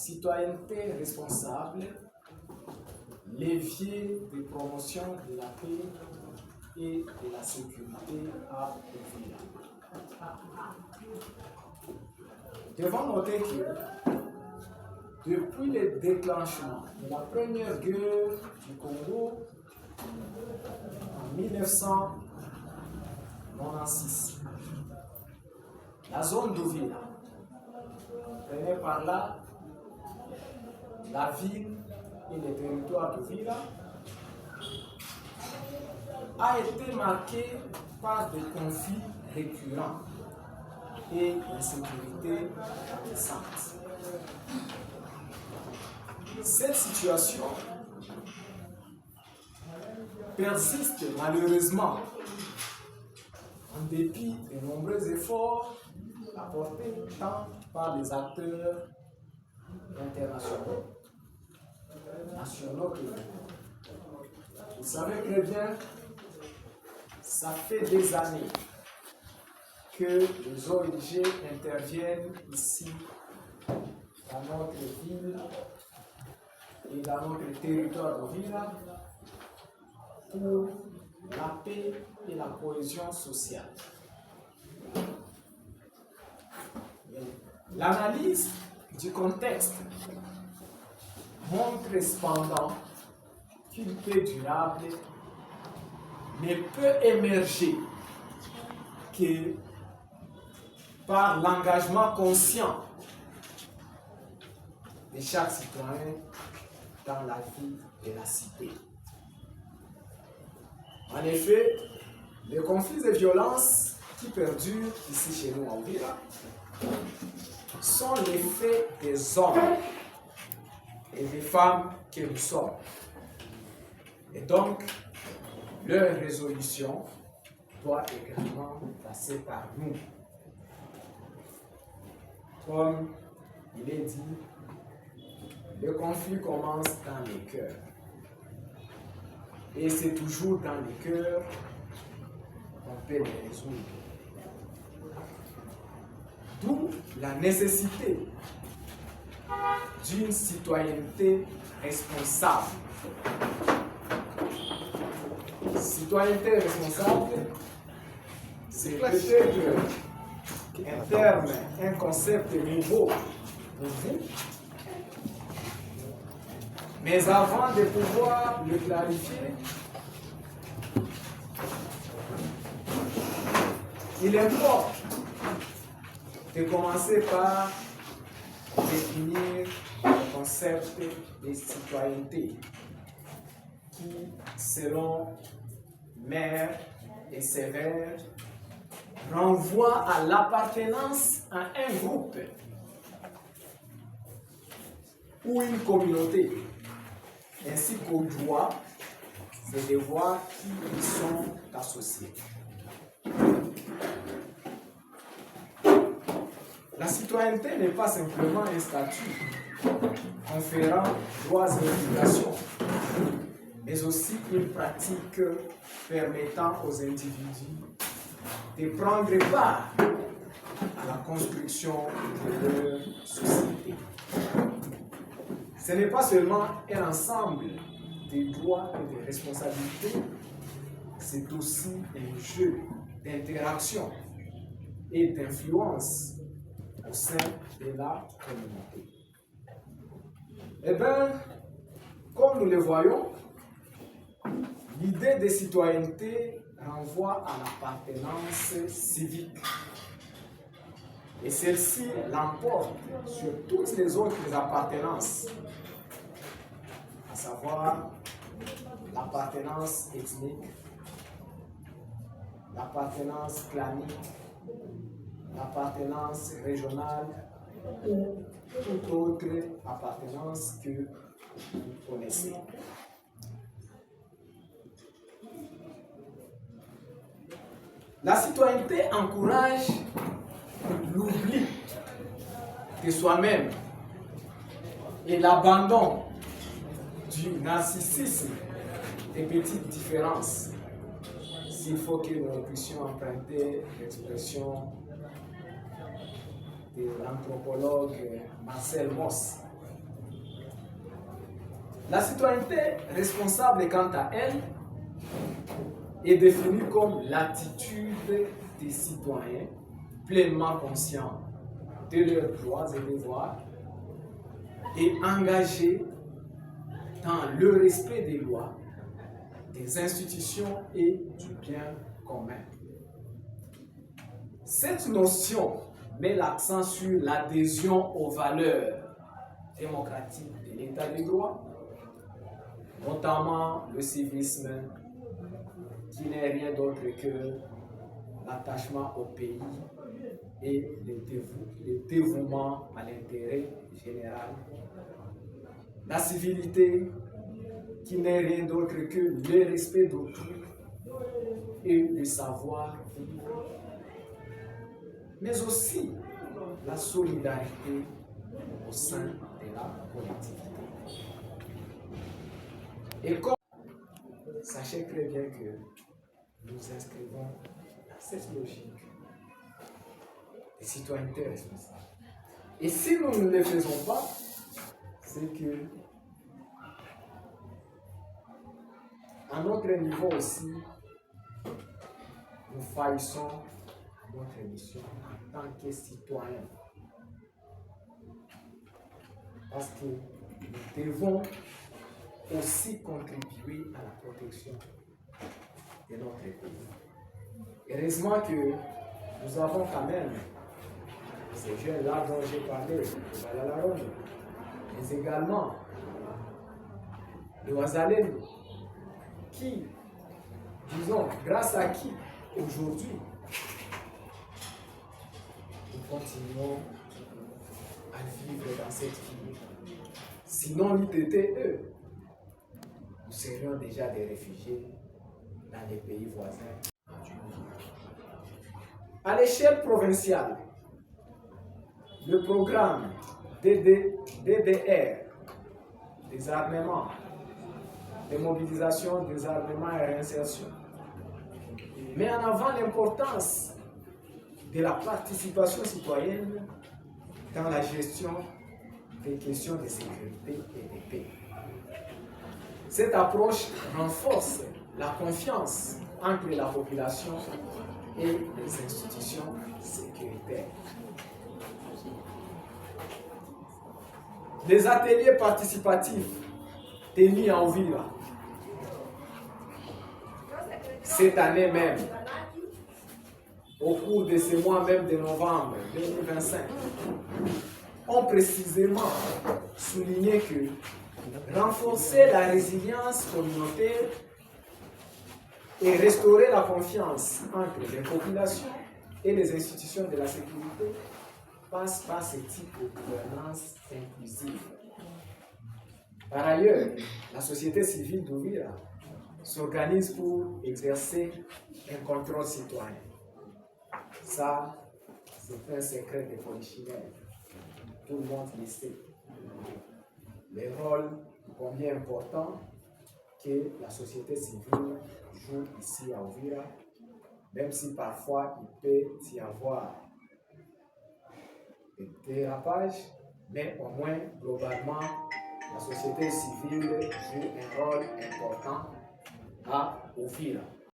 citoyenneté responsable, levier de promotion de la paix et de la sécurité à Uvira. Devons noter que depuis le déclenchement de la première guerre du Congo en 1996, la zone d'Uvira, prenait par là la ville et le territoire d'Uvira, a été marqué par des conflits récurrents et une sécurité récente. Cette situation persiste malheureusement en dépit de nombreux efforts apportés tant par les acteurs internationaux, nationaux que vous savez très bien, ça fait des années que les ONG interviennent ici dans notre ville et dans notre territoire d'Uvira pour la paix et la cohésion sociale. L'analyse du contexte montre cependant qu'une paix durable ne peut émerger que par l'engagement conscient de chaque citoyen dans la vie de la cité. En effet, les conflits et violences qui perdurent ici chez nous en Uvira sont l'effet des hommes et des femmes que nous sommes. Et donc, leur résolution doit également passer par nous. Comme il est dit, le conflit commence dans les cœurs. Et c'est toujours dans les cœurs qu'on peut les résoudre. D'où la nécessité d'une citoyenneté responsable. Citoyenneté responsable, c'est peut-être un terme, un concept nouveau pour vous. Mais avant de pouvoir le clarifier, il importe de commencer par définir le concept de citoyenneté qui, selon Maire et Sévère, renvoie à l'appartenance à un groupe ou une communauté, ainsi qu'aux droits et devoirs qui y sont associés. La citoyenneté n'est pas simplement un statut conférant droits et obligations, mais aussi une pratique permettant aux individus de prendre part à la construction de leur société. Ce n'est pas seulement un ensemble de droits et de responsabilités, c'est aussi un jeu d'interaction et d'influence au sein de la communauté. Eh bien, comme nous le voyons, l'idée de citoyenneté renvoie à l'appartenance civique. Et celle-ci l'emporte sur toutes les autres appartenances, à savoir l'appartenance ethnique, l'appartenance clanique, l'appartenance régionale ou toute autre appartenance que vous connaissez. La citoyenneté encourage l'oubli de soi-même et l'abandon du narcissisme des petites différences. S'il faut que nous puissions emprunter l'expression de l'anthropologue Marcel Mauss, La citoyenneté responsable, quant à elle, est définie comme l'attitude des citoyens pleinement conscients de leurs droits et devoirs et engagés dans le respect des lois, des institutions et du bien commun. Cette notion met l'accent sur l'adhésion aux valeurs démocratiques de l'État de droit, notamment le civisme, qui n'est rien d'autre que l'attachement au pays et le dévouement à l'intérêt général. La civilité, qui n'est rien d'autre que le respect d'autrui et le savoir-vivre, mais aussi la solidarité au sein de la collectivité. Et comme sachez très bien que nous inscrivons dans cette logique de citoyenneté responsable. Et si nous ne le faisons pas, c'est que à notre niveau aussi, nous faillissons notre mission en tant que citoyens. Parce que nous devons aussi contribuer à la protection de notre pays. Heureusement que nous avons quand même ces jeunes-là dont j'ai parlé, de Valalarone, mais également de Ouazalène, qui, disons, grâce à qui aujourd'hui nous continuons à vivre dans cette vie. Sinon, nous étions eux, nous serions déjà des réfugiés dans les pays voisins. À l'échelle provinciale, le programme DDR, désarmement, démobilisation, désarmement et réinsertion, met en avant l'importance de la participation citoyenne dans la gestion des questions de sécurité et de paix. Cette approche renforce la confiance entre la population et les institutions sécuritaires. Les ateliers participatifs tenus en Ouvira cette année même, au cours de ce mois même de novembre 2025, ont précisément souligné que renforcer la résilience communautaire et restaurer la confiance entre les populations et les institutions de la sécurité passe par ce type de gouvernance inclusive. Par ailleurs, la société civile d'Ouvira s'organise pour exercer un contrôle citoyen. Ça, c'est un secret de polichinelle. Tout le monde le sait. Le rôle combien important que la société civile joue ici à Ouvira, même si parfois il peut y avoir des dérapages, mais au moins globalement, la société civile joue un rôle important à Ouvira.